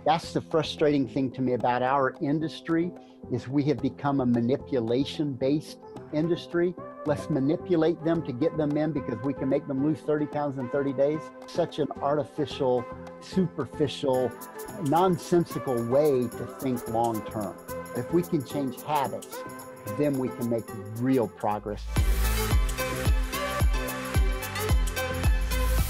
That's the frustrating thing to me about our industry is we have become a manipulation-based industry. Let's manipulate them to get them in because we can make them lose 30 pounds in 30 days. Such an artificial, superficial, nonsensical way to think long-term. If we can change habits, then we can make real progress.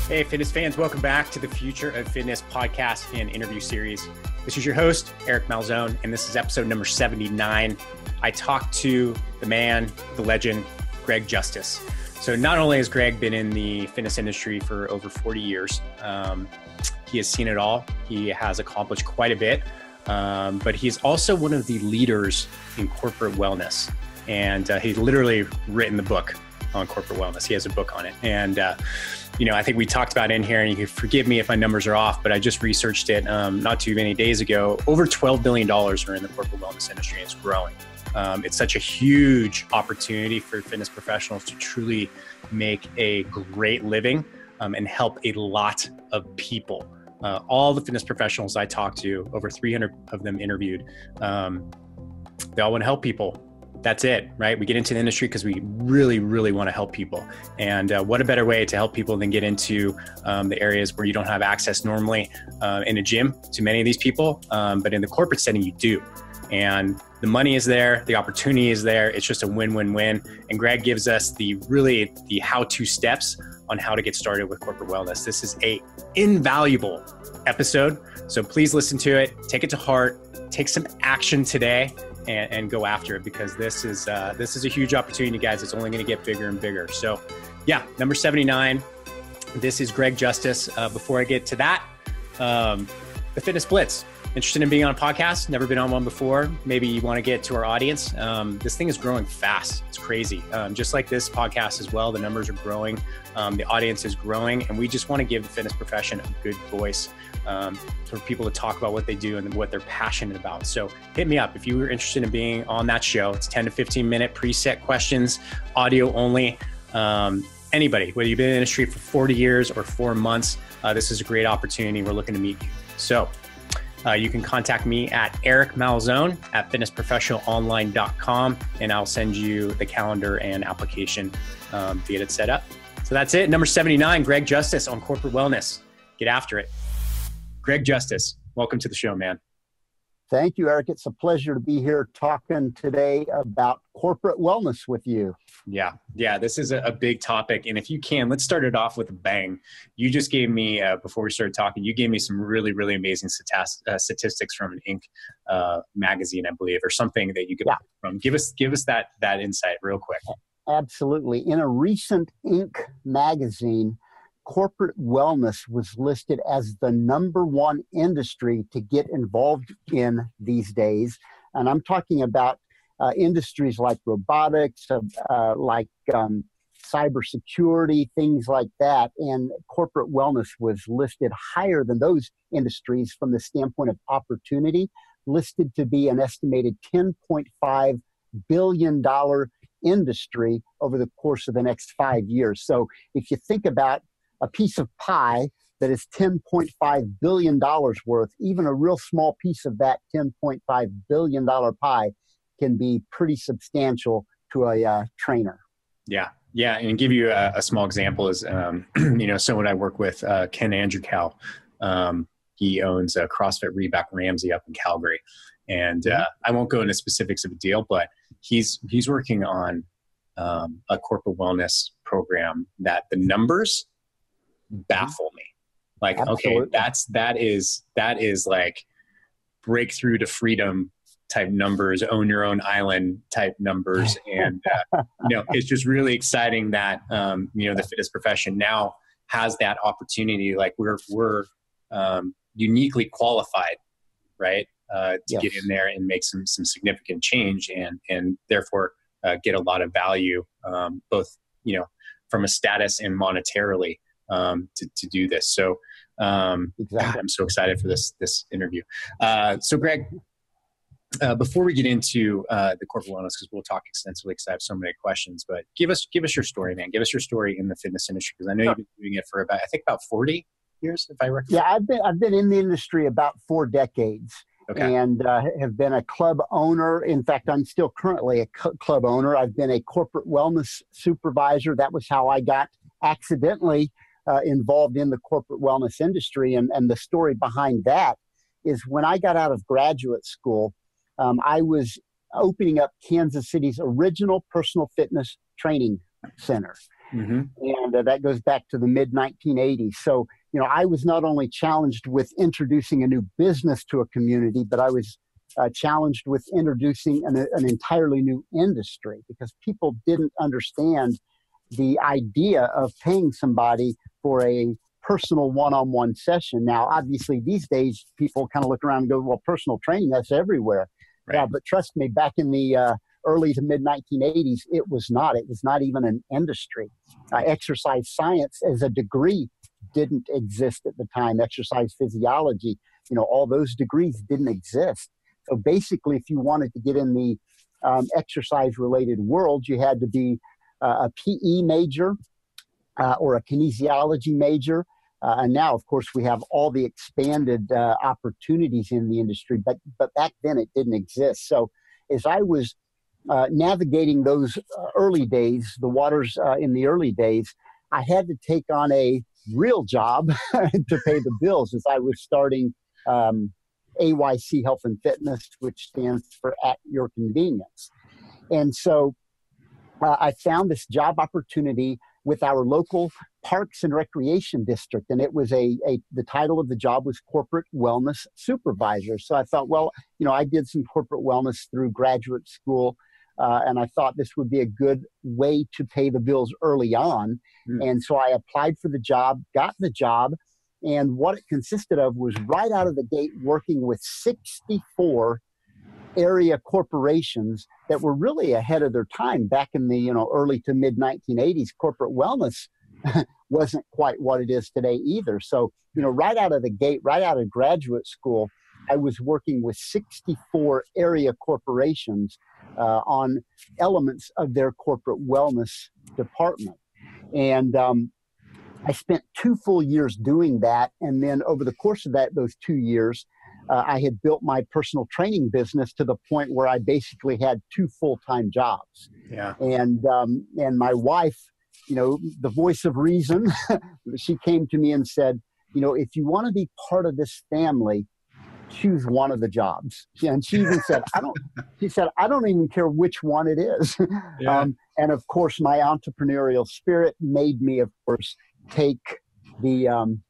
Hey, fitness fans, welcome back to the Future of Fitness podcast and interview series. This is your host, Eric Malzone, and this is episode number 79. I talked to the man, the legend, Greg Justice. So not only has Greg been in the fitness industry for over 40 years, he has seen it all. He has accomplished quite a bit, but he's also one of the leaders in corporate wellness. And he's literally written the book on corporate wellness. He has a book on it. And I think we talked about it in here, and you can forgive me if my numbers are off, but I just researched it not too many days ago. Over $12 billion are in the corporate wellness industry, and it's growing. It's such a huge opportunity for fitness professionals to truly make a great living and help a lot of people. All the fitness professionals I talked to, over 300 of them interviewed, they all want to help people. That's it, right? We get into the industry because we really, really want to help people. And what a better way to help people than get into the areas where you don't have access normally in a gym to many of these people, but in the corporate setting, you do. And the money is there, the opportunity is there. It's just a win-win-win. And Greg gives us the how-to steps on how to get started with corporate wellness. This is an invaluable episode. So please listen to it, take it to heart, take some action today, and go after it, because this is a huge opportunity, guys. It's only going to get bigger and bigger. So yeah, number 79, this is Greg Justice. Before I get to that, the Fitness Blitz. Interested in being on a podcast? Never been on one before? Maybe you want to get to our audience. This thing is growing fast. It's crazy. Just like this podcast as well, the numbers are growing. The audience is growing, and we just want to give the fitness profession a good voice for people to talk about what they do and what they're passionate about. So hit me up if you were interested in being on that show. It's 10 to 15 minute preset questions, audio only. Anybody, whether you've been in the industry for 40 years or 4 months, this is a great opportunity. We're looking to meet you. So you can contact me at ericmalzone@fitnessprofessionalonline.com, and I'll send you the calendar and application to get it set up. So that's it. Number 79, Greg Justice on corporate wellness. Get after it. Greg Justice, welcome to the show, man. Thank you, Eric. It's a pleasure to be here talking today about corporate wellness with you. Yeah, this is a big topic. And if you can, let's start it off with a bang. You just gave me, before we started talking, you gave me some really, really amazing statistics from an Inc. Magazine, I believe, or something that you could from. Give us that insight real quick. Absolutely. In a recent Inc. magazine, corporate wellness was listed as the number-1 industry to get involved in these days. And I'm talking about industries like robotics, like cybersecurity, things like that. And corporate wellness was listed higher than those industries from the standpoint of opportunity, listed to be an estimated $10.5 billion industry over the course of the next 5 years. So if you think about a piece of pie that is $10.5 billion worth, even a real small piece of that $10.5 billion pie can be pretty substantial to a trainer. Yeah. And give you a small example is, someone I work with, Ken Andrew. He owns CrossFit Reebok Ramsey up in Calgary. And I won't go into specifics of the deal, but he's working on a corporate wellness program that the numbers baffle me. Like, absolutely. Okay, that is like breakthrough to freedom type numbers, own your own island type numbers. And, it's just really exciting that, the fitness profession now has that opportunity. Like we're uniquely qualified, right? To get in there and make some significant change and therefore get a lot of value, both, from a status and monetarily, to do this. So exactly. God, I'm so excited for this interview. So Greg, before we get into the corporate wellness, because we'll talk extensively because I have so many questions, but give us your story, man. Give us your story in the fitness industry, because I know you've been doing it for about 40 years, if I recall. Yeah, I've been in the industry about 4 decades. Okay. And have been a club owner. In fact, I'm still currently a club owner. I've been a corporate wellness supervisor. That was how I got accidentally involved in the corporate wellness industry. And the story behind that is when I got out of graduate school, I was opening up Kansas City's original personal fitness training center. Mm-hmm. And that goes back to the mid-1980s. So, I was not only challenged with introducing a new business to a community, but I was challenged with introducing an entirely new industry, because people didn't understand the idea of paying somebody for a personal one-on-one session. Now, obviously, these days, people kind of look around and go, well, personal training, that's everywhere. Right. Yeah, but trust me, back in the early to mid-1980s, it was not. It was not even an industry. Exercise science as a degree didn't exist at the time. Exercise physiology, all those degrees didn't exist. So basically, if you wanted to get in the exercise-related world, you had to be a PE major or a kinesiology major. And now, of course, we have all the expanded opportunities in the industry, but back then it didn't exist. So as I was navigating those early days, the waters in the early days, I had to take on a real job to pay the bills as I was starting AYC Health and Fitness, which stands for At Your Convenience. And so I found this job opportunity with our local Parks and Recreation District. And it was the title of the job was Corporate Wellness Supervisor. So I thought, well, I did some corporate wellness through graduate school. And I thought this would be a good way to pay the bills early on. And so I applied for the job, got the job. And what it consisted of was right out of the gate working with 64 area corporations that were really ahead of their time. Back in the early to mid 1980s, corporate wellness wasn't quite what it is today either. So right out of the gate, right out of graduate school, I was working with 64 area corporations on elements of their corporate wellness department. And I spent 2 full years doing that. And then over the course of those 2 years, I had built my personal training business to the point where I basically had 2 full-time jobs. Yeah. And my wife, the voice of reason, she came to me and said, if you want to be part of this family, choose one of the jobs. And she even said, I don't even care which one it is. Yeah. And of course, my entrepreneurial spirit made me, of course, take the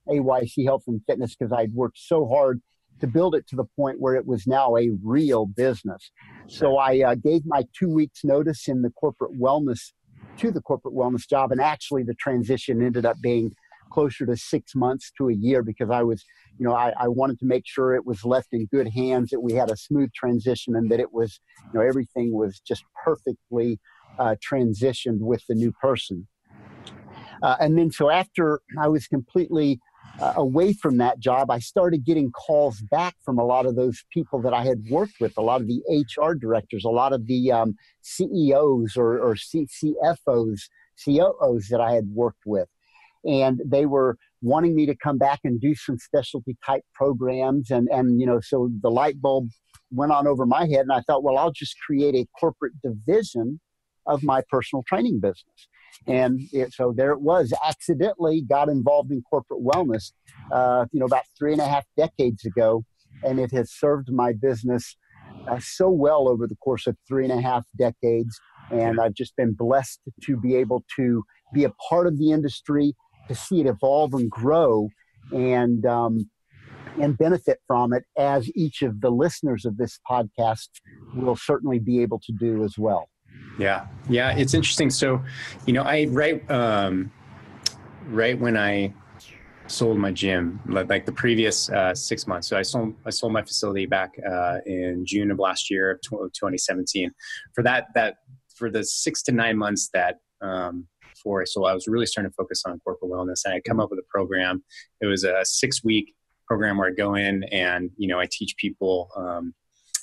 AYC Health and Fitness, because I'd worked so hard to build it to the point where it was now a real business. So I gave my 2 weeks notice in the corporate wellness job. And actually the transition ended up being closer to 6 months to a year, because I was, I wanted to make sure it was left in good hands, that we had a smooth transition, and that it was, everything was just perfectly transitioned with the new person. And then so after I was completely away from that job, I started getting calls back from a lot of those people that I had worked with, a lot of the HR directors, a lot of the CEOs or CFOs, COOs that I had worked with. And they were wanting me to come back and do some specialty type programs. And so the light bulb went on over my head. And I thought, well, I'll just create a corporate division of my personal training business. And so there it was, accidentally got involved in corporate wellness, about 3.5 decades ago. And it has served my business so well over the course of 3.5 decades. And I've just been blessed to be able to be a part of the industry, to see it evolve and grow, and benefit from it, as each of the listeners of this podcast will certainly be able to do as well. Yeah. It's interesting. So, I right when I sold my gym, like the previous 6 months. So I sold my facility back in June of last year of 2017. For the 6 to 9 months that before I sold, I was really starting to focus on corporate wellness. And I come up with a program. It was a 6-week program where I go in and I teach people.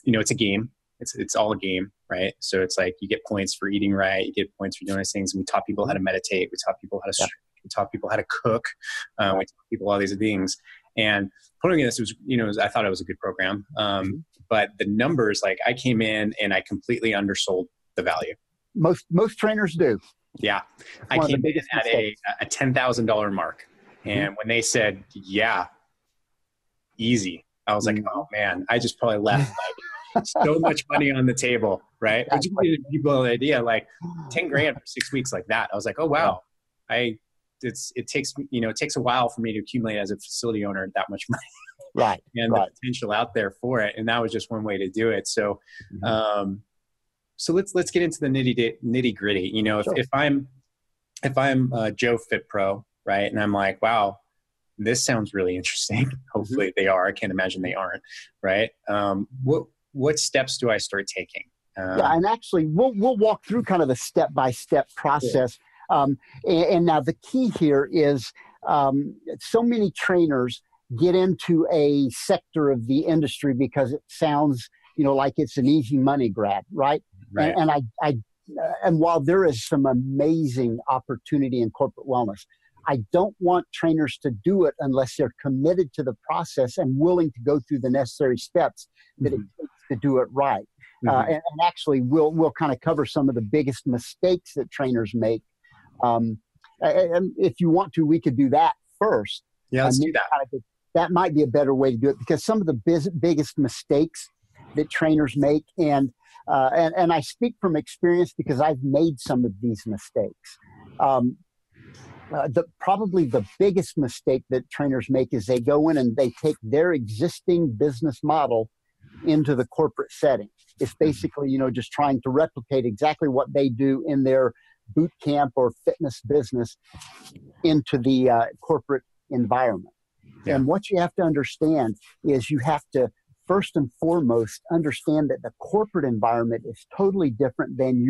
It's a game. It's all a game, right? So it's like you get points for eating right, you get points for doing these things. And we taught people how to meditate. We taught people how to We taught people how to cook. We taught people all these things. And putting this was, I thought it was a good program. But the numbers, like I came in and I completely undersold the value. Most trainers do. Yeah. I came in at a $10,000 mark. And when they said, yeah, easy, I was like, oh man, I just probably left like so much money on the table, right? But you give people an idea, like 10 grand for 6 weeks like that. I was like, oh wow. It takes a while for me to accumulate as a facility owner that much money. Right. And the potential out there for it. And that was just one way to do it. So, so let's get into the nitty gritty. If I'm Joe Fit Pro, right? And I'm like, wow, this sounds really interesting. Hopefully they are. I can't imagine they aren't, right? What steps do I start taking? And actually we'll walk through kind of a step-by-step process. And now the key here is so many trainers get into a sector of the industry because it sounds, like it's an easy money grab, right? Right. And while there is some amazing opportunity in corporate wellness, I don't want trainers to do it unless they're committed to the process and willing to go through the necessary steps that it takes to do it right. And actually, we'll kind of cover some of the biggest mistakes that trainers make. And if you want to, we could do that first. Yeah, let's do that. That might be a better way to do it, because some of the biggest mistakes that trainers make, and I speak from experience because I've made some of these mistakes. Probably the biggest mistake that trainers make is they go in and they take their existing business model into the corporate setting. It's basically, just trying to replicate exactly what they do in their boot camp or fitness business into the corporate environment. Yeah. And what you have to understand is you have to, first and foremost, understand that the corporate environment is totally different than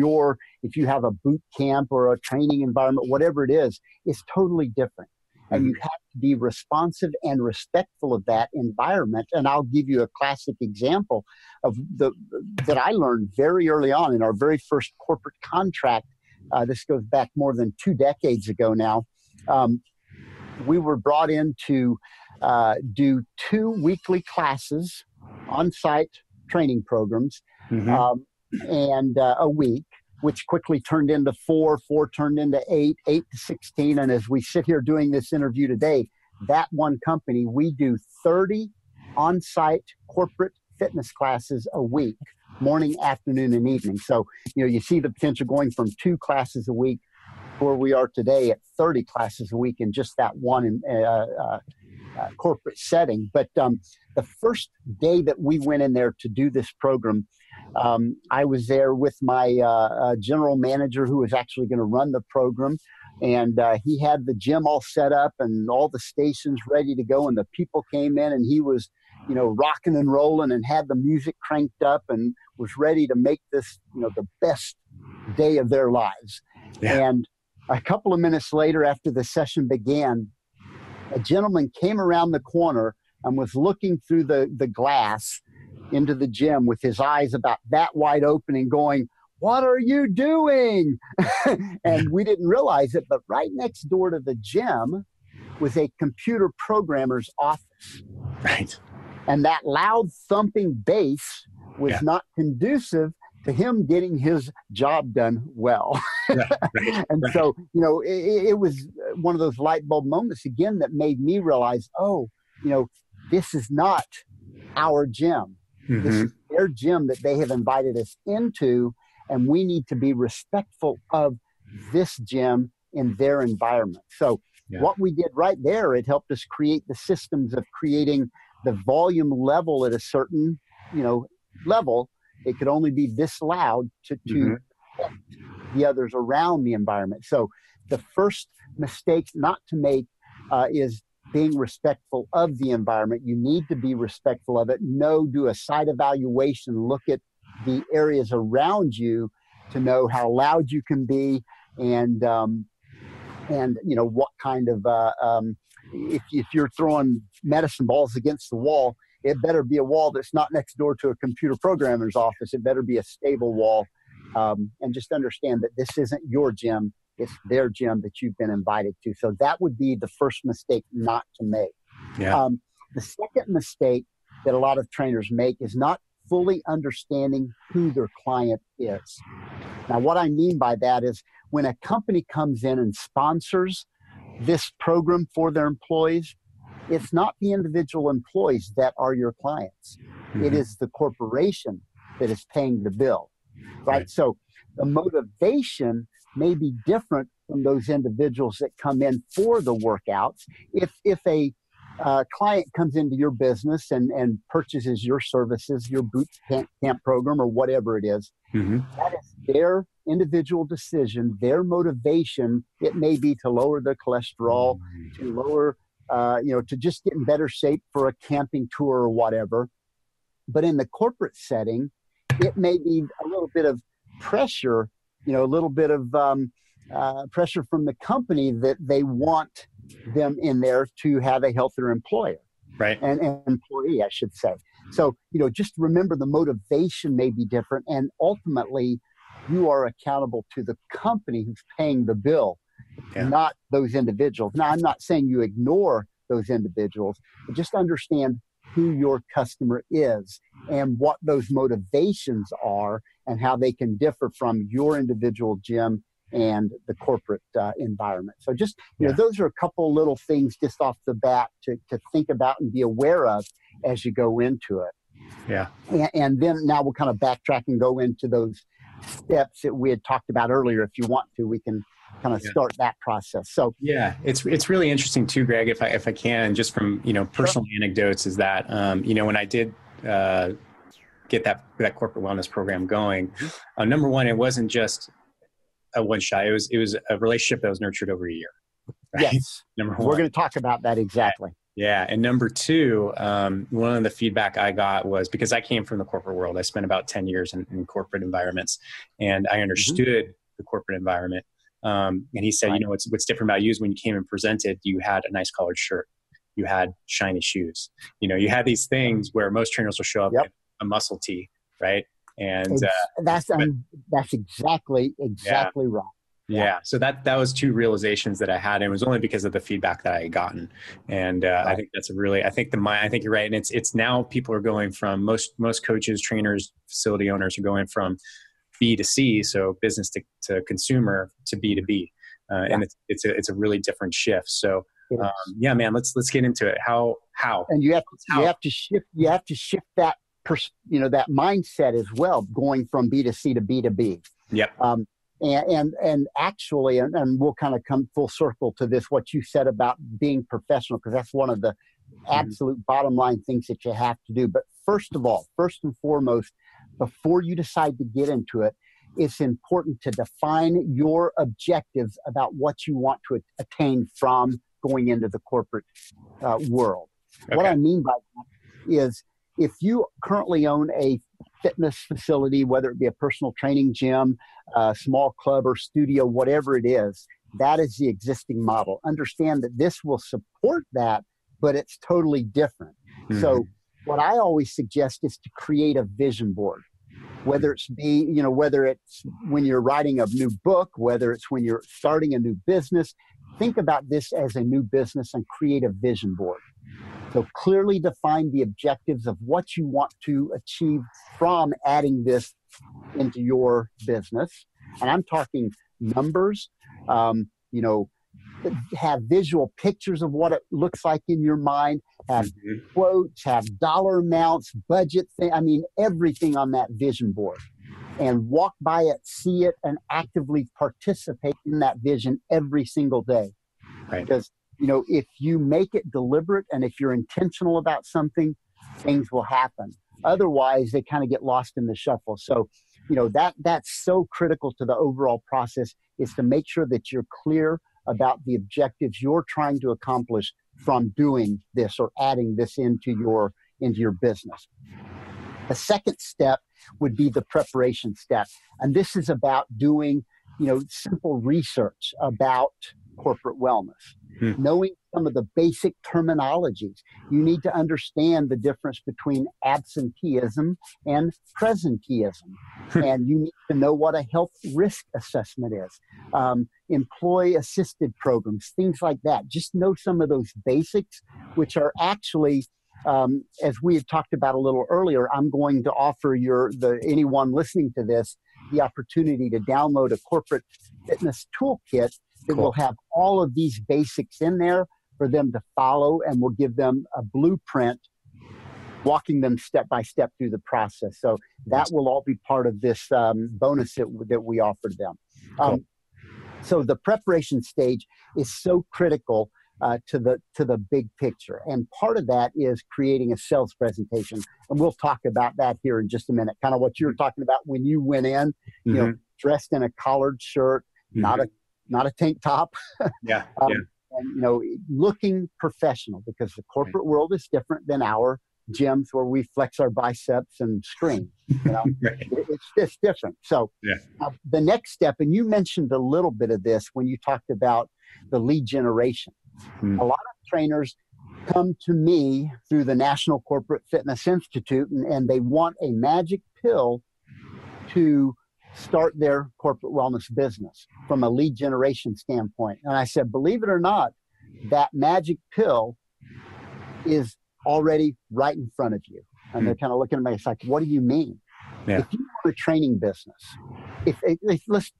if you have a boot camp or a training environment, whatever it is, it's totally different. And you have to be responsive and respectful of that environment. And I'll give you a classic example of that I learned very early on in our very first corporate contract. This goes back more than 2 decades ago now. We were brought in to do 2 weekly classes, on-site training programs, and a week, which quickly turned into 4 turned into 8 to 16. And as we sit here doing this interview today, that one company, we do 30 on-site corporate fitness classes a week, morning, afternoon, and evening. So, you see the potential going from 2 classes a week to where we are today at 30 classes a week in just that one corporate setting. But the first day that we went in there to do this program, I was there with my general manager who was actually going to run the program. And he had the gym all set up and all the stations ready to go. And the people came in and he was, rocking and rolling and had the music cranked up and was ready to make this, the best day of their lives. Yeah. And a couple of minutes later, after the session began, a gentleman came around the corner and was looking through the glass into the gym with his eyes about that wide open and going, "What are you doing?" And we didn't realize it, but right next door to the gym was a computer programmer's office. Right. And that loud thumping bass was not conducive to him getting his job done well. And so, it was one of those light bulb moments again that made me realize, this is not our gym. This is their gym that they have invited us into, and we need to be respectful of this gym in their environment. So what we did right there, it helped us create the systems of creating the volume level at a certain, level. It could only be this loud to affect the others around the environment. So the first mistake not to make is being respectful of the environment. You need to be respectful of it. Do a site evaluation. Look at the areas around you to know how loud you can be, and what kind of if you're throwing medicine balls against the wall, it better be a wall that's not next door to a computer programmer's office. It better be a stable wall, and just understand that this isn't your gym. It's their gym that you've been invited to. So that would be the first mistake not to make. Yeah. The second mistake that a lot of trainers make is not fully understanding who their client is. Now, what I mean by that is when a company comes in and sponsors this program for their employees, it's not the individual employees that are your clients. Mm-hmm. It is the corporation that is paying the bill, right? So the motivation may be different from those individuals that come in for the workouts. If a client comes into your business and purchases your services, your boot camp program or whatever it is, mm-hmm. that is their individual decision, their motivation. It may be to lower their cholesterol, to lower, to just get in better shape for a camping tour or whatever. But in the corporate setting, it may be a little bit of pressure, a little bit of pressure from the company that they want them in there to have a healthier employer, right? And employee, I should say. So, just remember the motivation may be different, and ultimately you are accountable to the company who's paying the bill, not those individuals. Now, I'm not saying you ignore those individuals, but just understand who your customer is and what those motivations are and how they can differ from your individual gym and the corporate environment. So just, those are a couple little things just off the bat to think about and be aware of as you go into it. Yeah. And then now we'll kind of backtrack and go into those steps that we had talked about earlier. If you want to, we can kind of start that process. So yeah, it's really interesting too, Greg, if I can, just from, personal anecdotes, is that, when I did get that corporate wellness program going, number one, it wasn't just a one shot. It was a relationship that was nurtured over a year. Right? Yes. Number one. We're going to talk about that exactly. Yeah. And number two, one of the feedback I got was, because I came from the corporate world, I spent about 10 years in corporate environments, and I understood the corporate environment. And he said, what's different about you is when you came and presented, you had a nice collared shirt, you had shiny shoes, you had these things where most trainers will show up in a muscle tee, right? And that's exactly right. Yeah. So that was two realizations that I had, and it was only because of the feedback that I had gotten. And I think that's I think you're right. And it's now people are going from most coaches, trainers, facility owners are going from B to C, so business to consumer, to B to B. And it's a really different shift. So man, let's get into it. How? And you have to shift that that mindset as well, going from B to C to B to B. Yep. And actually, and we'll kind of come full circle to this, what you said about being professional, because that's one of the absolute bottom line things that you have to do. But first and foremost, before you decide to get into it, it's important to define your objectives about what you want to attain from going into the corporate world. Okay. What I mean by that is, if you currently own a fitness facility, whether it be a personal training gym, a small club or studio, whatever it is, that is the existing model. Understand that this will support that, but it's totally different. Mm-hmm. So what I always suggest is to create a vision board, whether it's whether it's when you're writing a new book, whether it's when you're starting a new business. Think about this as a new business and create a vision board. So clearly define the objectives of what you want to achieve from adding this into your business. And I'm talking numbers, have visual pictures of what it looks like in your mind, have quotes, have dollar amounts, budget, everything on that vision board. And walk by it, see it, and actively participate in that vision every single day. Right. Because if you make it deliberate and if you're intentional about something, things will happen. Otherwise, they kind of get lost in the shuffle. So, that's so critical to the overall process, is to make sure that you're clear about the objectives you're trying to accomplish from doing this or adding this into your business. The second step would be the preparation step. And this is about doing, simple research about corporate wellness. Knowing some of the basic terminologies. You need to understand the difference between absenteeism and presenteeism. And you need to know what a health risk assessment is. Employee-assisted programs, things like that. Just know some of those basics, which are actually, as we had talked about a little earlier, I'm going to offer anyone listening to this the opportunity to download a corporate fitness toolkit that will have all of these basics in there for them to follow, and will give them a blueprint, walking them step by step through the process. So that will all be part of this bonus that we offered them. So the preparation stage is so critical to the big picture. And part of that is creating a sales presentation. And we'll talk about that here in just a minute. Kind of what you were talking about when you went in, you know, dressed in a collared shirt, not a tank top. And, you know, looking professional, because the corporate world is different than our gyms where we flex our biceps and scream. You know, it's just different. So the next step, and you mentioned a little bit of this when you talked about the lead generation. A lot of trainers come to me through the National Corporate Fitness Institute, and they want a magic pill to start their corporate wellness business from a lead generation standpoint. And I said, believe it or not, that magic pill is already right in front of you. And they're kind of looking at me, it's like, what do you mean? If you want a training business, if let's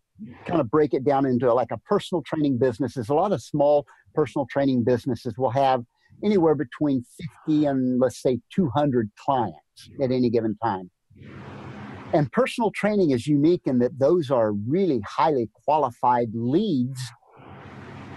kind of break it down into like a personal training business, there's a lot of small personal training businesses will have anywhere between 50 and let's say 200 clients at any given time. And personal training is unique in that those are really highly qualified leads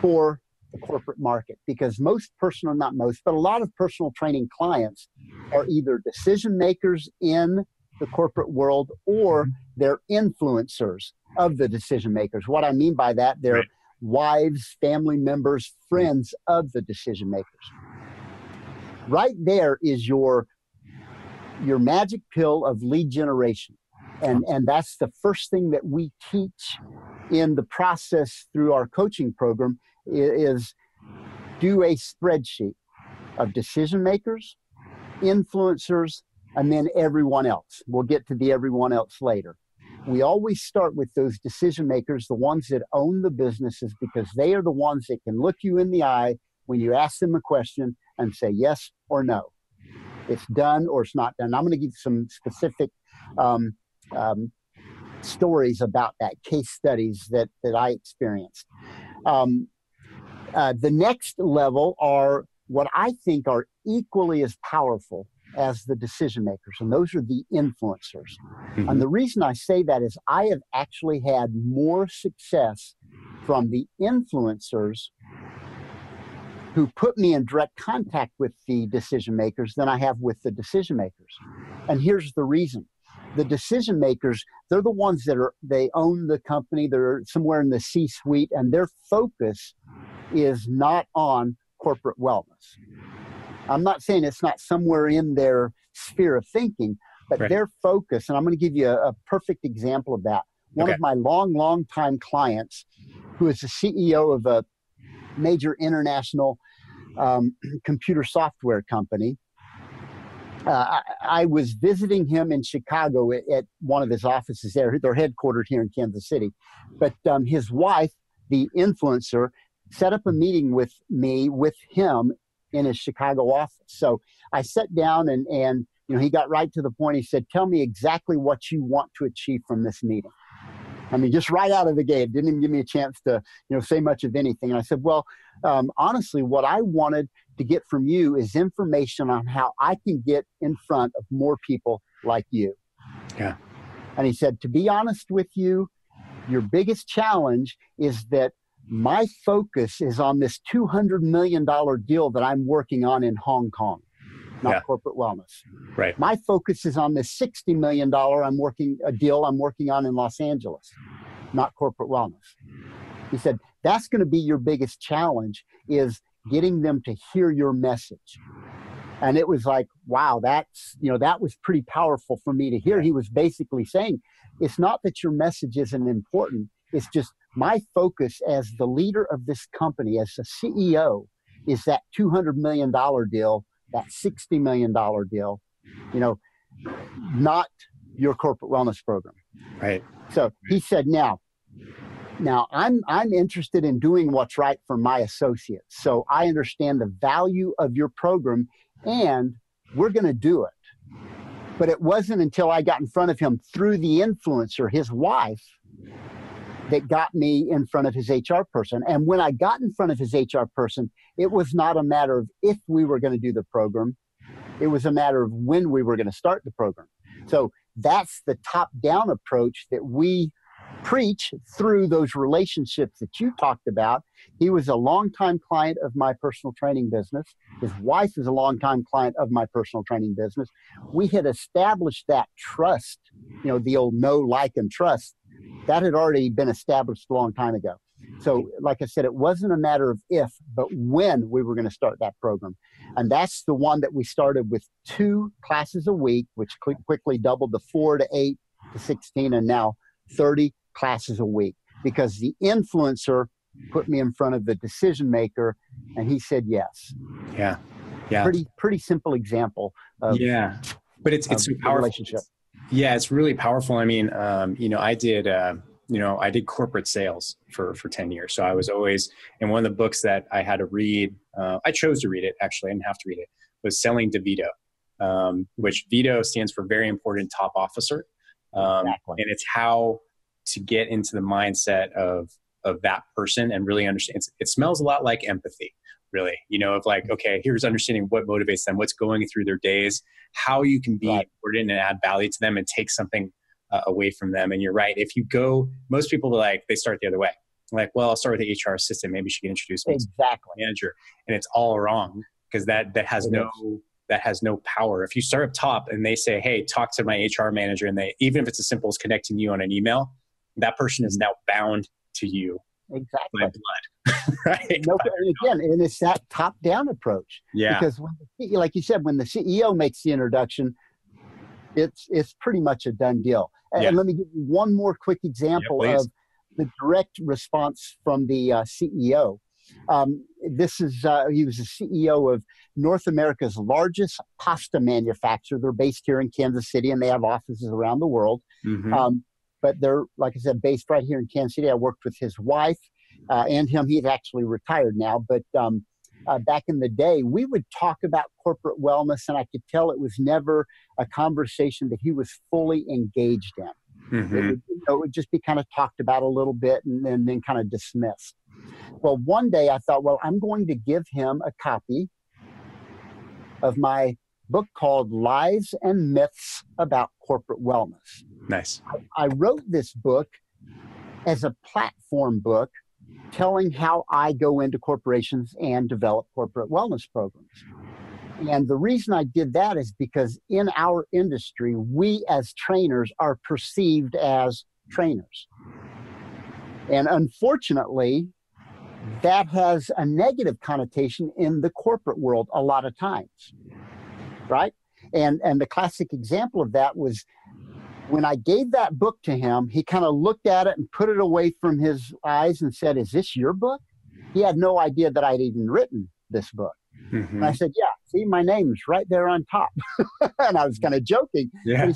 for the corporate market, because not most, but a lot of personal training clients are either decision makers in the corporate world or they're influencers of the decision makers. What I mean by that, they're wives, family members, friends of the decision makers. Right there is your magic pill of lead generation. And that's the first thing that we teach in the process through our coaching program is do a spreadsheet of decision makers, influencers, and then everyone else. We'll get to the everyone else later. We always start with those decision makers, the ones that own the businesses, because they are the ones that can look you in the eye when you ask them a question and say yes or no. It's done or it's not done. I'm going to give some specific stories about that, case studies that I experienced. The next level are what I think are equally as powerful as the decision makers, and those are the influencers. And the reason I say that is I have actually had more success from the influencers who put me in direct contact with the decision makers than I have with the decision makers. And here's the reason. The decision makers, they're the ones they own the company, they're somewhere in the C-suite, and their focus is not on corporate wellness. I'm not saying it's not somewhere in their sphere of thinking, but their focus, and I'm going to give you a perfect example of that. One of my long time clients, who is the CEO of a major international computer software company, I was visiting him in Chicago at one of his offices there. They're headquartered here in Kansas City. But his wife, the influencer, set up a meeting with him in his Chicago office. So I sat down and you know, he got right to the point. He said, tell me exactly what you want to achieve from this meeting. I mean, just right out of the gate, didn't even give me a chance to, you know, say much of anything. And I said, well, honestly, what I wanted to get from you is information on how I can get in front of more people like you. Yeah. And he said, to be honest with you, your biggest challenge is that my focus is on this $200 million deal that I'm working on in Hong Kong, not corporate wellness. Right. My focus is on this $60 million deal I'm working on in Los Angeles, not corporate wellness. He said, that's going to be your biggest challenge, is getting them to hear your message. And it was like, wow, that was pretty powerful for me to hear. He was basically saying, it's not that your message isn't important, It's just my focus as the leader of this company, as the CEO, is that $200 million deal, that $60 million deal, not your corporate wellness program. Right. So he said, now I'm interested in doing what's right for my associates. So I understand the value of your program and we're going to do it. But it wasn't until I got in front of him through the influencer, his wife, that got me in front of his HR person. And when I got in front of his HR person, it was not a matter of if we were going to do the program. It was a matter of when we were going to start the program. So that's the top-down approach that we preach through those relationships that you talked about. He was a longtime client of my personal training business. His wife is a longtime client of my personal training business. We had established that trust, the old know, like, and trust. That had already been established a long time ago. So, like I said, it wasn't a matter of if, but when we were going to start that program. And that's the one that we started with 2 classes a week, which quickly doubled to 4 to 8 to 16, and now 30 classes a week, because the influencer put me in front of the decision maker and he said yes. Yeah. Pretty simple example of, but it's so powerful. Relationship. Yeah, it's really powerful. I mean, I did corporate sales for 10 years. So I was always, and one of the books that I had to read, I chose to read it, actually, I didn't have to read it, was Selling to Vito, which Vito stands for Very Important Top Officer. Exactly. And it's how to get into the mindset of that person and really understand. It smells a lot like empathy, really, of like, okay, here's understanding what motivates them, what's going through their days, how you can be important and add value to them and take something away from them. And you're right. If you go, most people they start the other way. Like, well, I'll start with the HR assistant. Maybe she can introduce me to the manager. And it's all wrong, because that has no power. If you start up top and they say, hey, talk to my HR manager, and even if it's as simple as connecting you on an email, that person is now bound to you. Exactly. By blood. Right. And it's that top-down approach. Yeah. Because like you said, when the CEO makes the introduction, it's pretty much a done deal. And let me give you one more quick example of the direct response from the CEO. He was the CEO of North America's largest pasta manufacturer. They're based here in Kansas City, and they have offices around the world. Mm-hmm. But they're, like I said, based right here in Kansas City. I worked with his wife and him. He's actually retired now. But back in the day, we would talk about corporate wellness, and I could tell it was never a conversation that he was fully engaged in. Mm-hmm. It would just be kind of talked about a little bit and then kind of dismissed. Well, one day I thought, well, I'm going to give him a copy of my book called Lies and Myths About Corporate Wellness. Nice. I wrote this book as a platform book telling how I go into corporations and develop corporate wellness programs. And the reason I did that is because in our industry, we as trainers are perceived as trainers. And unfortunately, that has a negative connotation in the corporate world a lot of times, right? And the classic example of that was when I gave that book to him, he kind of looked at it and put it away from his eyes and said, "Is this your book?" He had no idea that I'd even written this book. Mm-hmm. And I said, "Yeah, see, my name's right there on top." And I was kind of joking. Yeah. He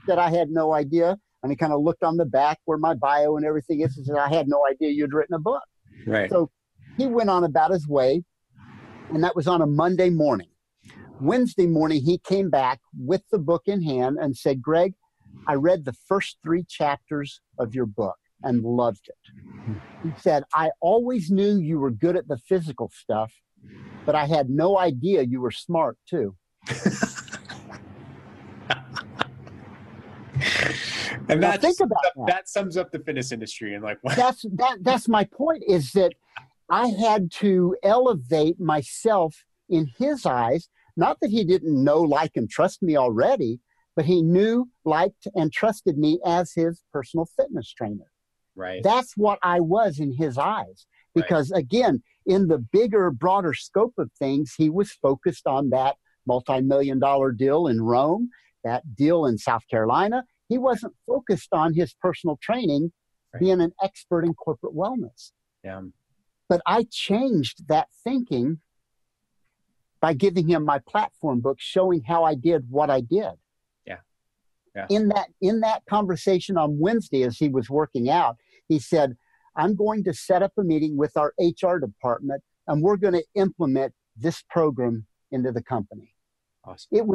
said I had no idea. And he kind of looked on the back where my bio and everything is and said, "I had no idea you'd written a book." Right. So he went on about his way, and that was on a Monday morning. Wednesday morning, he came back with the book in hand and said, "Greg, I read the first 3 chapters of your book and loved it." He said, "I always knew you were good at the physical stuff, but I had no idea you were smart too." And that sums up the fitness industry. And like, what? That's my point, is that I had to elevate myself in his eyes. Not that he didn't know, like, and trust me already, but he knew, liked, and trusted me as his personal fitness trainer. Right. That's what I was in his eyes. Because again, in the bigger, broader scope of things, he was focused on that multi-million-dollar deal in Rome, that deal in South Carolina. He wasn't focused on his personal training being an expert in corporate wellness. Yeah. But I changed that thinking by giving him my platform book showing how I did what I did. Yeah. Yeah. In that conversation on Wednesday, as he was working out, he said, I'm going to set up a meeting with our HR department, and we're going to implement this program into the company. Awesome. It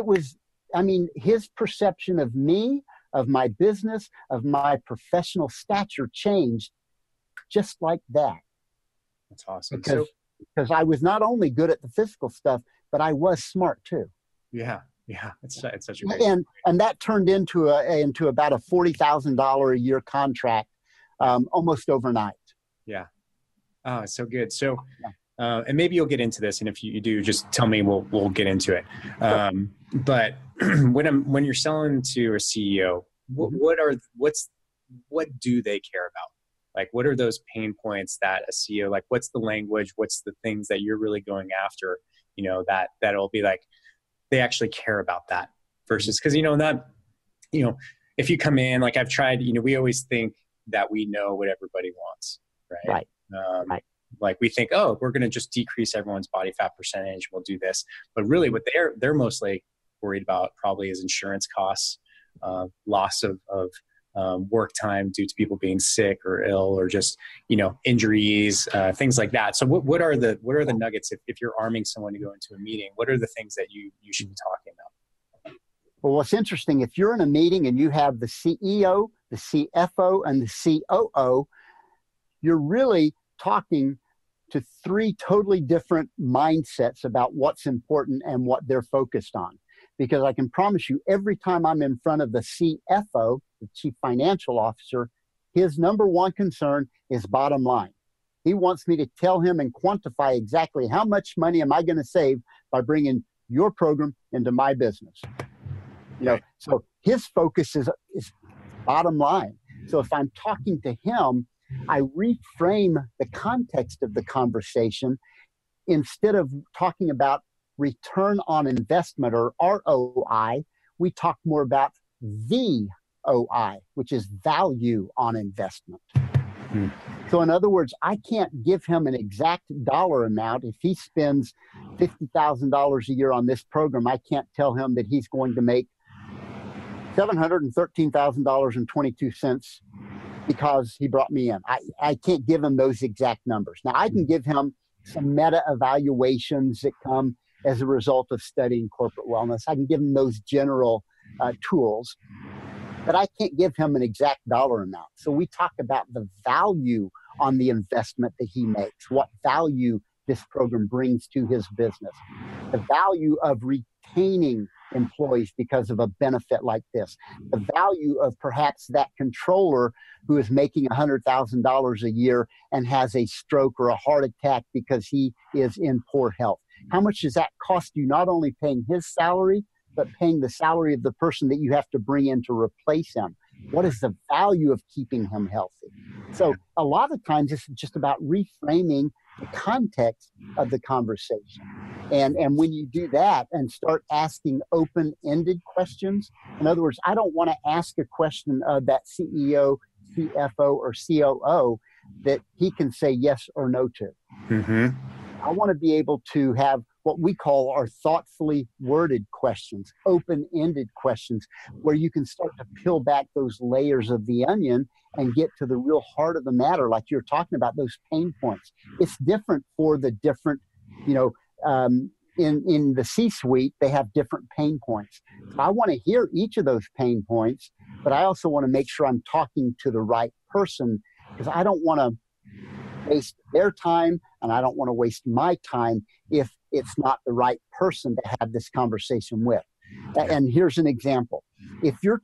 was, I mean, his perception of me, of my business, of my professional stature changed just like that. That's awesome. Because I was not only good at the physical stuff, but I was smart too. Yeah. Yeah. It's such a great. And that turned into about a $40,000 a year contract, almost overnight. Yeah. Oh, it's so good. So, and maybe you'll get into this, and if you do, just tell me. We'll get into it. But when you're selling to a CEO, what do they care about? Like, what are those pain points that a CEO, like, what's the language? What's the things that you're really going after? That'll be like, they actually care about that versus, because, if you come in, like I've tried, we always think that we know what everybody wants, right? Right. Like we think, oh, we're going to just decrease everyone's body fat percentage. We'll do this. But really what they're mostly worried about probably is insurance costs, loss of work time due to people being sick or ill, or just, injuries, things like that. So what are the nuggets if you're arming someone to go into a meeting? What are the things that you should be talking about? Well, what's interesting, if you're in a meeting and you have the CEO, the CFO, and the COO, you're really talking to three totally different mindsets about what's important and what they're focused on. Because I can promise you, every time I'm in front of the CFO, the Chief Financial Officer, his number one concern is bottom line. He wants me to tell him and quantify exactly how much money am I going to save by bringing your program into my business. So his focus is bottom line. So if I'm talking to him, I reframe the context of the conversation. Instead of talking about return on investment or ROI, we talk more about VOI, which is value on investment. So in other words, I can't give him an exact dollar amount. If he spends $50,000 a year on this program, I can't tell him that he's going to make $713,000.22 because he brought me in. I can't give him those exact numbers. Now, I can give him some meta evaluations that come as a result of studying corporate wellness. I can give him those general tools, but I can't give him an exact dollar amount. So we talk about the value on the investment that he makes, what value this program brings to his business, the value of retaining employees because of a benefit like this, the value of perhaps that controller who is making $100,000 a year and has a stroke or a heart attack because he is in poor health. How much does that cost you, not only paying his salary, but paying the salary of the person that you have to bring in to replace him? What is the value of keeping him healthy? So a lot of times it's just about reframing the context of the conversation. And when you do that and start asking open-ended questions, in other words, I don't want to ask a question of that CEO, CFO, or COO that he can say yes or no to. Mm-hmm. I want to be able to have what we call our thoughtfully worded questions, open-ended questions, where you can start to peel back those layers of the onion and get to the real heart of the matter, like you're talking about, those pain points. It's different for the different, in the C-suite, they have different pain points. So I want to hear each of those pain points, but I also want to make sure I'm talking to the right person, because I don't want to waste their time and I don't want to waste my time if it's not the right person to have this conversation with. And here's an example. If you're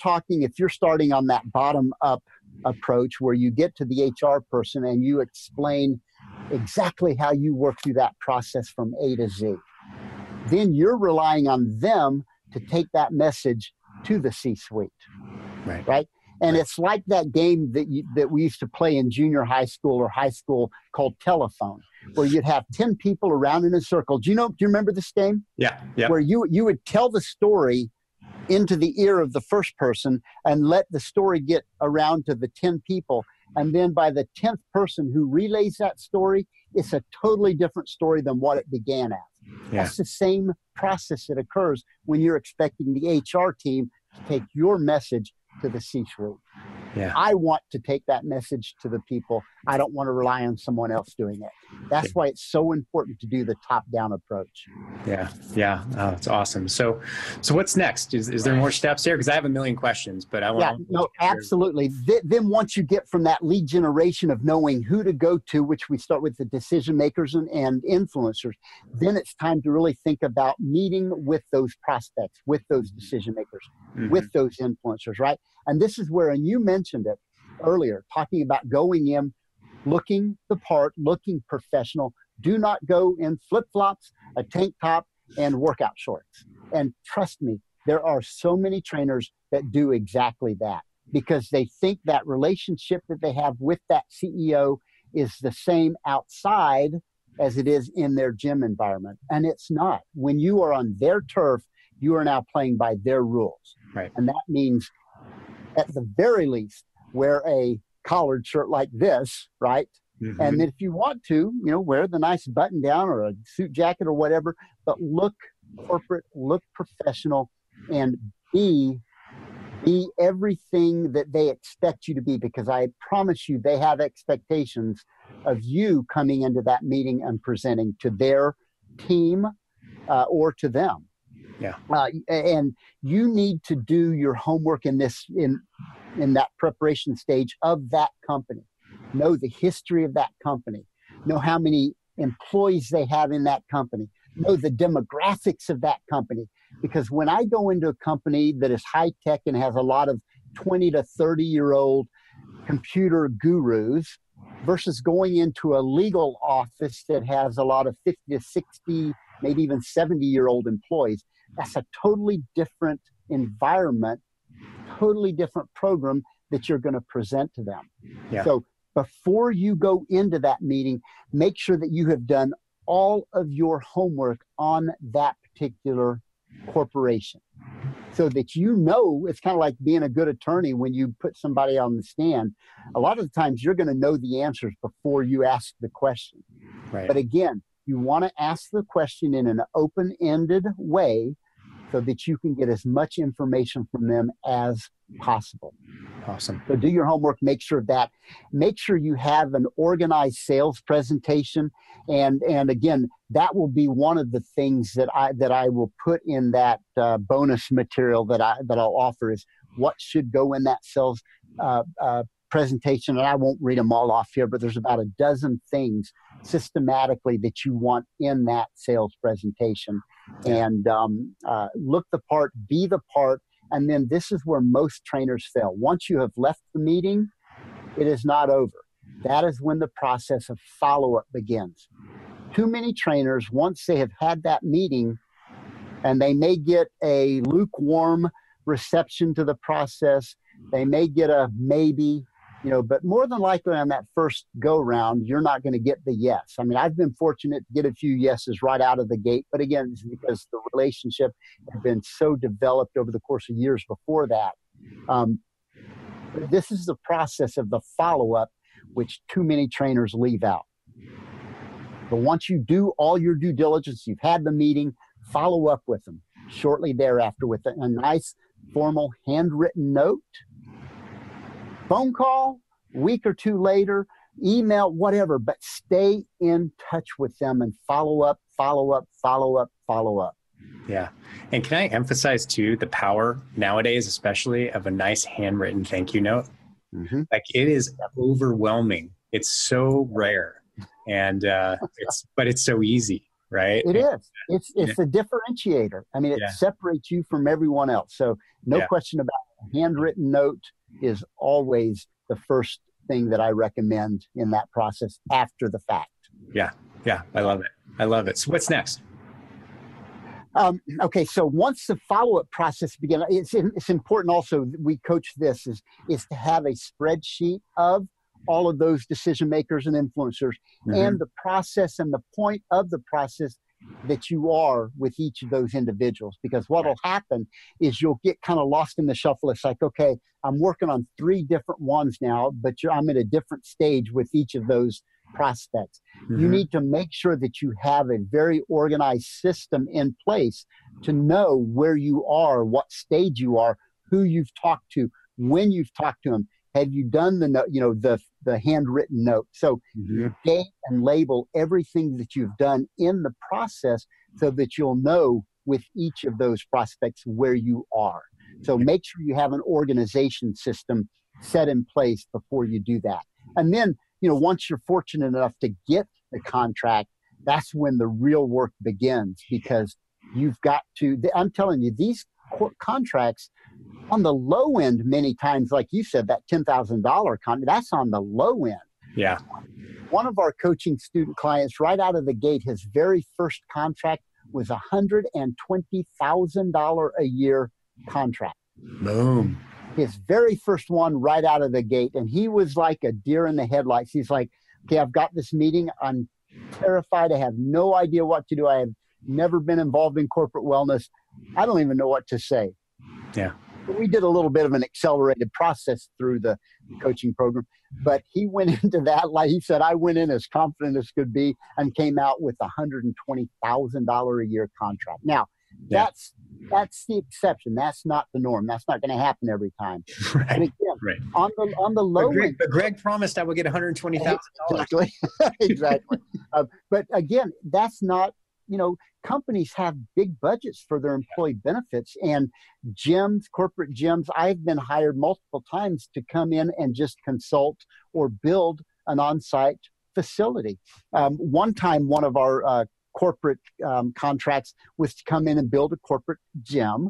starting on that bottom-up approach where you get to the HR person and you explain exactly how you work through that process from A to Z, then you're relying on them to take that message to the C-suite, right? And it's like that game that we used to play in junior high school or high school called telephone, where you'd have 10 people around in a circle. Do you remember this game? Yeah. Where you would tell the story into the ear of the first person and let the story get around to the 10 people. And then by the 10th person who relays that story, it's a totally different story than what it began as. Yeah. That's the same process that occurs when you're expecting the HR team to take your message to the C-suite. Yeah. I want to take that message to the people. I don't want to rely on someone else doing it. That's why it's so important to do the top-down approach. Yeah. Yeah. Oh, that's awesome. So what's next? Is there more steps here? Because I have a million questions, but I want to... No, absolutely. Then once you get from that lead generation of knowing who to go to, which we start with the decision makers and influencers, then it's time to really think about meeting with those prospects, with those decision makers, with those influencers, right? And this is where, and you mentioned it earlier, talking about going in, looking the part, looking professional. Do not go in flip-flops, a tank top, and workout shorts. And trust me, there are so many trainers that do exactly that because they think that relationship that they have with that CEO is the same outside as it is in their gym environment. And it's not. When you are on their turf, you are now playing by their rules. Right. And that means, at the very least, wear a collared shirt like this, right? And then if you want to, wear the nice button down or a suit jacket or whatever, but look corporate, look professional, and be everything that they expect you to be, because I promise you they have expectations of you coming into that meeting and presenting to their team or to them. Yeah. And you need to do your homework in that preparation stage of that company. Know the history of that company. Know how many employees they have in that company. Know the demographics of that company. Because when I go into a company that is high tech and has a lot of 20 to 30-year-old computer gurus versus going into a legal office that has a lot of 50 to 60, maybe even 70-year-old employees, that's a totally different environment, totally different program that you're going to present to them. Yeah. So before you go into that meeting, make sure that you have done all of your homework on that particular corporation so that it's kind of like being a good attorney when you put somebody on the stand. A lot of the times you're going to know the answers before you ask the question. Right. But again, you want to ask the question in an open-ended way so that you can get as much information from them as possible. Awesome. So do your homework, make sure you have an organized sales presentation. And again, that will be one of the things that I will put in that bonus material that I'll offer is what should go in that sales presentation. And I won't read them all off here, but there's about a dozen things systematically that you want in that sales presentation. And look the part, be the part. And then this is where most trainers fail. Once you have left the meeting, it is not over. That is when the process of follow-up begins. Too many trainers, once they have had that meeting, and they may get a lukewarm reception to the process, they may get a maybe, but more than likely on that first go-round, you're not going to get the yes. I mean, I've been fortunate to get a few yeses right out of the gate, but again, it's because the relationship had been so developed over the course of years before that. This is the process of the follow-up, which too many trainers leave out. But once you do all your due diligence, you've had the meeting, follow up with them shortly thereafter with a nice, formal, handwritten note. Phone call, week or two later, email, whatever, but stay in touch with them and follow up. Yeah. And can I emphasize too, the power nowadays, especially of a nice handwritten thank you note? Like it is overwhelming. It's so rare and it's so easy, right? It is. It's a differentiator. I mean, it separates you from everyone else. So no question about it. A handwritten note is always the first thing that I recommend in that process after the fact. Yeah. Yeah. I love it. So what's next? Okay. So once the follow-up process begins, it's important also, we coach this is to have a spreadsheet of all of those decision makers and influencers and the process and the point of the process that you are with each of those individuals, because what will happen is you'll get kind of lost in the shuffle. It's like, okay, I'm working on 3 different ones now, but I'm at a different stage with each of those prospects. You need to make sure that you have a very organized system in place to know where you are, what stage you are, who you've talked to, when you've talked to them. Have you done the note, the handwritten note? So date and label everything that you've done in the process so that you'll know with each of those prospects where you are. So make sure you have an organization system set in place before you do that. And then, once you're fortunate enough to get the contract, that's when the real work begins, because you've got to, I'm telling you, these contracts on the low end, many times, like you said, that $10,000 contract, that's on the low end. Yeah. One of our coaching student clients, right out of the gate, his very first contract was $120,000 a year contract. Boom. His very first one right out of the gate. And he was like a deer in the headlights. He's like, okay, I've got this meeting. I'm terrified. I have no idea what to do. I have never been involved in corporate wellness. I don't even know what to say. Yeah. We did a little bit of an accelerated process through the coaching program, but he went into that, like he said, I went in as confident as could be and came out with $120,000 a year contract. Now, that's the exception. That's not the norm. That's not going to happen every time. Right. And again, on the low end. But Greg promised I would get $120,000. Exactly. Exactly. But again, that's not, companies have big budgets for their employee benefits, and gyms, corporate gyms. I've been hired multiple times to come in and just consult or build an on-site facility. One time, one of our corporate contracts was to come in and build a corporate gym.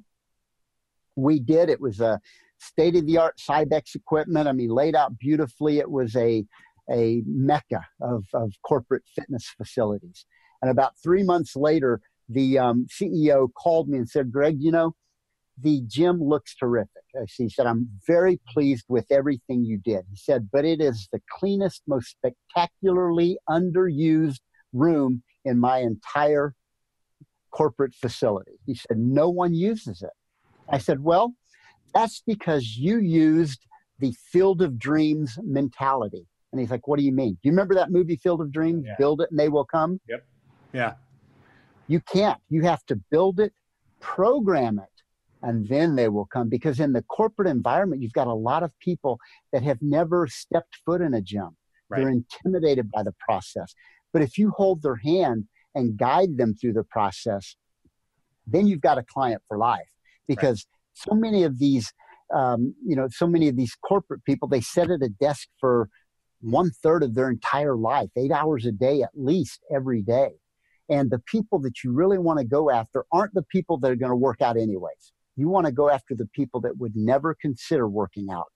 We did. It was a state-of-the-art Cybex equipment. I mean, laid out beautifully. It was a mecca of corporate fitness facilities. And about 3 months later, the CEO called me and said, Greg, the gym looks terrific. He said, I'm very pleased with everything you did. He said, but it is the cleanest, most spectacularly underused room in my entire corporate facility. He said, no one uses it. I said, well, that's because you used the Field of Dreams mentality. And he's like, what do you mean? Do you remember that movie, Field of Dreams? Yeah. Build it and they will come? Yep. Yeah. You can't. You have to build it, program it, and then they will come. Because in the corporate environment, you've got a lot of people that have never stepped foot in a gym. Right. They're intimidated by the process. But if you hold their hand and guide them through the process, then you've got a client for life. Because so many of these, corporate people, they sit at a desk for 1/3 of their entire life, 8 hours a day at least every day. And the people that you really want to go after aren't the people that are going to work out anyways. You want to go after the people that would never consider working out,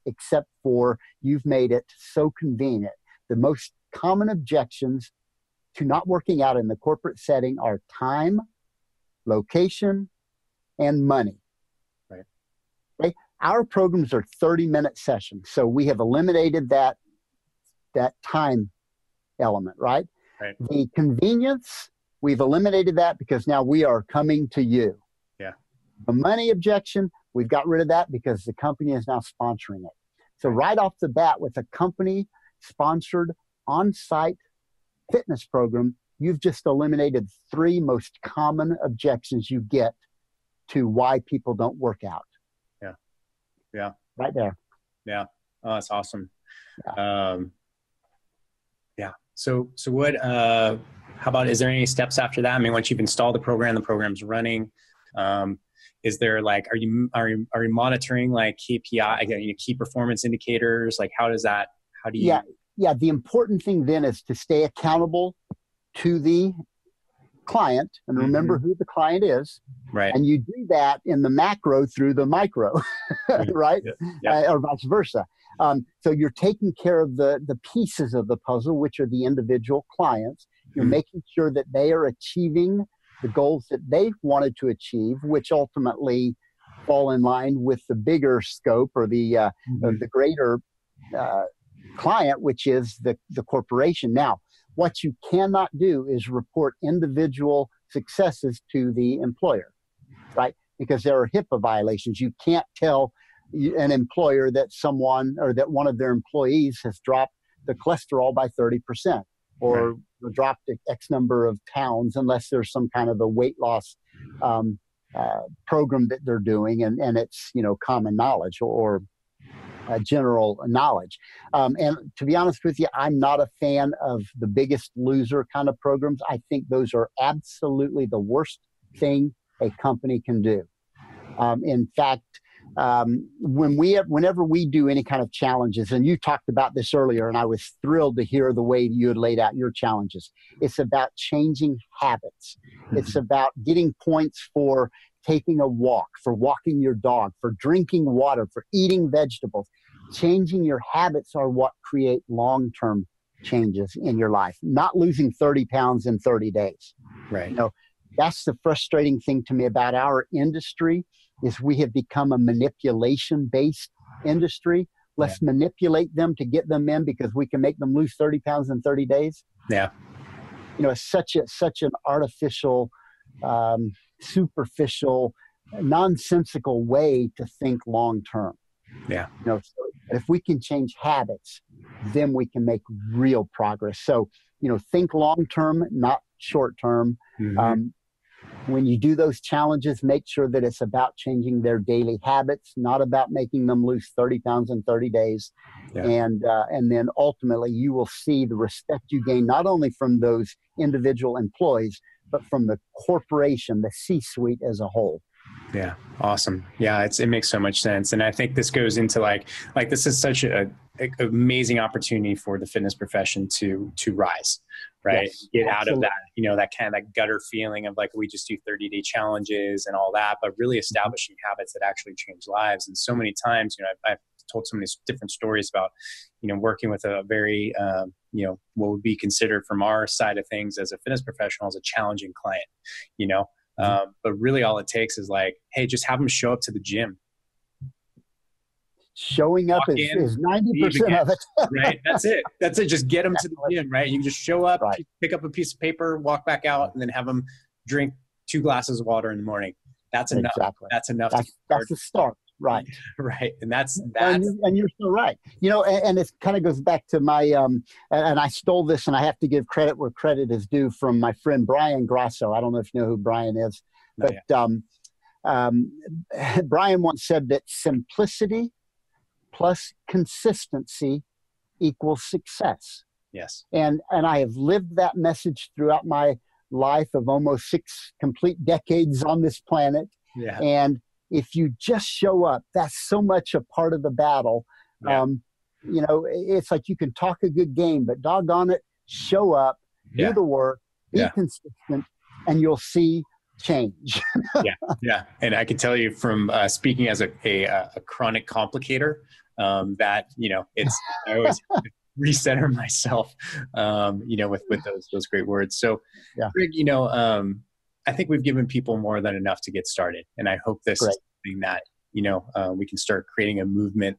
except for you've made it so convenient. The most common objections to not working out in the corporate setting are time, location, and money. Right. Okay? Our programs are 30-minute sessions. So we have eliminated that time element, right? Right. The convenience, we've eliminated that because now we are coming to you. Yeah. The money objection, we've got rid of that because the company is now sponsoring it. So right off the bat, with a company-sponsored on-site fitness program, you've just eliminated 3 most common objections you get to why people don't work out. Yeah. Yeah. Right there. Yeah. Oh, that's awesome. Yeah. Yeah. So what, how about, is there any steps after that? I mean, once you've installed the program's running, is there are you monitoring like KPI, key performance indicators? Like how do you? Yeah. The important thing then is to stay accountable to the client and remember who the client is. Right. And you do that in the macro through the micro, right? Yeah. Or vice versa. So you're taking care of the pieces of the puzzle, which are the individual clients. You're making sure that they are achieving the goals that they wanted to achieve, which ultimately fall in line with the bigger scope or the greater client, which is the corporation. Now, what you cannot do is report individual successes to the employer, right? Because there are HIPAA violations. You can't tell an employer that someone or that one of their employees has dropped the cholesterol by 30% or dropped X number of pounds unless there's some kind of a weight loss program that they're doing, and it's, you know, common knowledge or general knowledge. And to be honest with you, I'm not a fan of the Biggest Loser kind of programs. I think those are absolutely the worst thing a company can do. In fact, whenever we do any kind of challenges, and you talked about this earlier, and I was thrilled to hear the way you had laid out your challenges. It's about changing habits. It's about getting points for taking a walk, for walking your dog, for drinking water, for eating vegetables. Changing your habits are what create long-term changes in your life, not losing 30 pounds in 30 days. Right. You know, that's the frustrating thing to me about our industry is we have become a manipulation-based industry. Let's manipulate them to get them in because we can make them lose 30 pounds in 30 days. Yeah. You know, it's such an artificial, superficial, nonsensical way to think long-term. Yeah. You know, so if we can change habits, then we can make real progress. So, you know, think long-term, not short-term. Mm-hmm. When you do those challenges, make sure that it's about changing their daily habits, not about making them lose 30 pounds in 30 days. Yeah. And then ultimately you will see the respect you gain, not only from those individual employees, but from the corporation, the C-suite as a whole. Yeah. Awesome. Yeah. It makes so much sense. And I think this goes into like this is such an amazing opportunity for the fitness profession to rise, right? Yes, get absolutely. out of that, you know, that kind of that gutter feeling of like, we just do 30-day challenges and all that, but really establishing habits that actually change lives. And so many times, you know, I've told so many different stories about, you know, working with a very, you know, what would be considered from our side of things as a fitness professional as a challenging client, you know, but really all it takes is like, hey, just have them show up to the gym. Showing up is 90% of it. Right. That's it. Just get them to the gym, right? You just show up, pick up a piece of paper, walk back out, and then have them drink 2 glasses of water in the morning. That's enough. Exactly. That's enough. That's the start. Right. Right. And and you're so right. You know, and it kind of goes back to my, and I stole this and I have to give credit where credit is due from my friend, Brian Grasso. I don't know if you know who Brian is, but Brian once said that simplicity plus consistency equals success. Yes. And I have lived that message throughout my life of almost 6 complete decades on this planet. Yeah. And if you just show up, that's so much a part of the battle. Yeah. You know, it's like you can talk a good game, but doggone it, show up, do the work, be consistent, and you'll see change. Yeah. And I can tell you from speaking as a chronic complicator, that, you know, I always recenter myself, you know, with those great words. So, Greg, you know, I think we've given people more than enough to get started. And I hope this is something that, you know, we can start creating a movement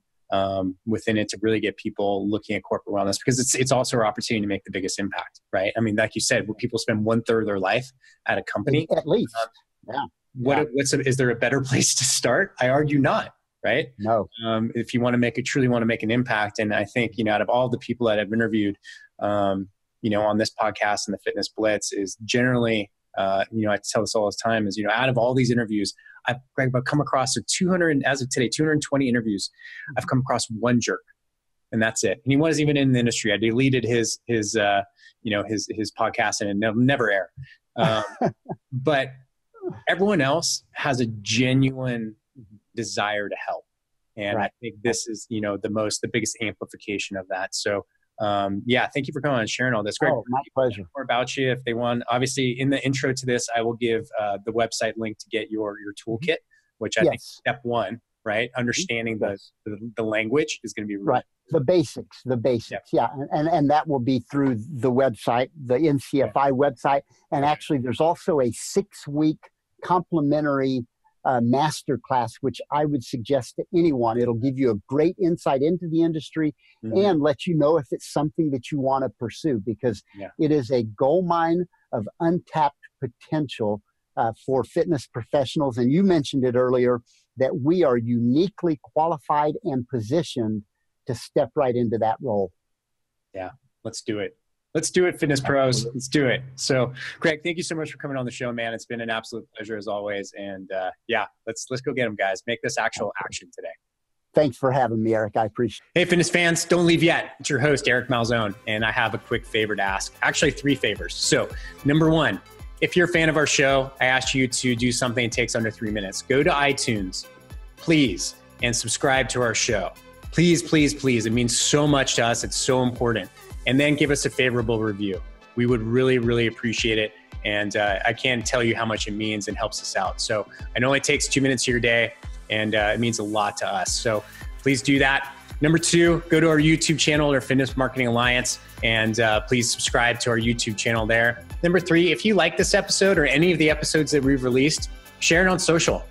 within it to really get people looking at corporate wellness, because it's also our opportunity to make the biggest impact, right? I mean, like you said, when people spend 1/3 of their life at a company, at least, is there a better place to start? I argue not, right? No. If you want to truly want to make an impact. And I think, you know, out of all the people that I've interviewed, you know, on this podcast and the Fitness Blitz is generally, you know, I tell this all the time is, you know, out of all these interviews, I've come across 220 interviews. I've come across one jerk, and that's it. And he wasn't even in the industry. I deleted his you know, his podcast, and it'll never air. But everyone else has a genuine desire to help. And I think this is, you know, the biggest amplification of that. So, thank you for coming on and sharing all this. Greg, my pleasure. More about you if they want. Obviously, in the intro to this, I will give the website link to get your toolkit, which I think is step 1, right? Understanding the language is going to be right. The basics. Yeah. And that will be through the website, the NCFI website. And actually, there's also a 6-week complimentary masterclass, which I would suggest to anyone. It'll give you a great insight into the industry and let you know if it's something that you want to pursue, because it is a gold mine of untapped potential for fitness professionals. And you mentioned it earlier that we are uniquely qualified and positioned to step right into that role. Yeah, let's do it. Let's do it, fitness pros. Let's do it. So, Craig, thank you so much for coming on the show, man. It's been an absolute pleasure as always. And let's go get them, guys. Make this actual action today. Thanks for having me, Eric. I appreciate it. Hey, fitness fans, don't leave yet. It's your host, Eric Malzone, and I have a quick favor to ask. Actually, 3 favors. So, number 1, if you're a fan of our show, I ask you to do something that takes under 3 minutes. Go to iTunes, please, and subscribe to our show. Please, please, please. It means so much to us. It's so important. And then give us a favorable review. We would really, really appreciate it. And I can't tell you how much it means and helps us out. So I know it takes 2 minutes of your day, and it means a lot to us. So please do that. Number 2, go to our YouTube channel or Fitness Marketing Alliance, and please subscribe to our YouTube channel there. Number 3, if you like this episode or any of the episodes that we've released, share it on social.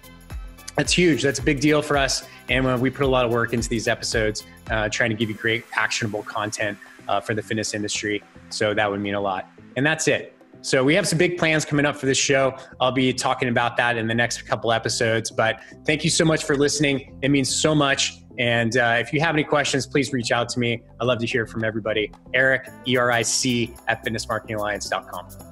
That's huge. That's a big deal for us. And we put a lot of work into these episodes, trying to give you great actionable content for the fitness industry. So that would mean a lot. And that's it. So we have some big plans coming up for this show. I'll be talking about that in the next couple episodes. But thank you so much for listening. It means so much. And if you have any questions, please reach out to me. I'd love to hear from everybody. Eric, ERIC, at fitnessmarketingalliance.com.